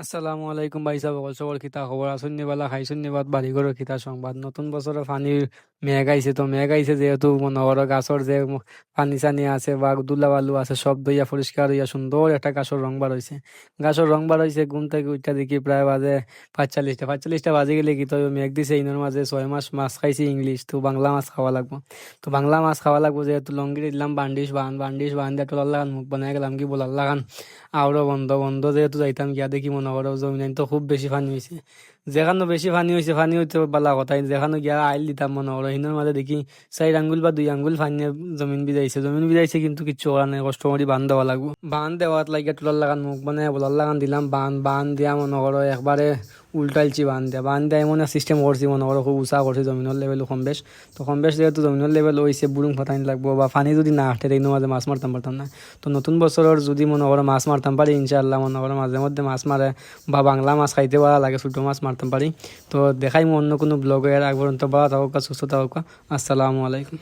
আসসালামু আলাইকুম ভাই সাহেব, সকল খিতা খবর আসুন নিবালা খাইছুন নিবাদ বাড়ি ঘর খিতা সংবাদ। নতুন বছরে পানির মেঘ আইছে, তো মেঘ আইছে যেহেতু মনে করো গাছর যে পানি চানি আছে বা দুলা বালু আছে সব দইয়া পরিষ্কার হইয়া সুন্দর একটা গাছর রং বার হইছে। গাছর রং বার হইছে, ঘুম থেকে উঠটা দেখি প্রায় বাজে 45টা বাজে গেলে কি তো মেঘ দিছে ইনোর মাঝে 6 মাস মাছ খাইছি ইংলিশ, তো বাংলা মাছ খাওয়া লাগবো। তো বাংলা মাছ খাওয়া লাগবো যেহেতু লঙ্গি দিলাম বান্ডিশ বান দিয়ে টোলার লাগান মুখ বানাই গেলাম কি বলার লাগান আরো বন্ধ বন্ধ যেহেতু যাইতাম গিয়া দেখি মনে করো জমিন তো খুব বেশি পানি হয়েছে। যেখানে বেশি পানি হয়েছে, পানি হইতে বালা কথাই যেখানে গিয়া আইল দিতাম মনে করো হিনের মাঝে দেখি 4 আঙ্গুল বা 2 আঙ্গুল পানি জমিন বিজাইছে কিন্তু কিচ্ছু করার নাই, কষ্ট করে বান দেওয়া লাগবো। বান দেওয়াত লাগিয়া টোলার লাগান মুখ বানাই বলার লাগান দিলাম বান দিয়া মনে করো একবারে উল্টাইলছি বান দিয়া এমন সিস্টেম করছি মনে করো খুব উঁচা করছি জমিনের লেভেল কম বেশ যেহেতু জমিনের লেভেল হয়েছে বুড়ুং ফাটাইন লাগবো বা পানি যদি না আটে তাই মাঝে মাছ মারতাম পারতাম না। তো নতুন বছরের যদি মনে করো মাছ মারতাম পারি ইনশাআল্লাহ, মনে করো মাঝে মধ্যে মাছ মারে বা বাংলা মাছ খাইতে পারা লাগে, ছোটো মাছ মারতাম পারি। তো দেখাই অন্য কোনো ব্লগে, আগ পর্যন্ত ভালো থাকুক, সুস্থ থাকুক। আসসালামু আলাইকুম।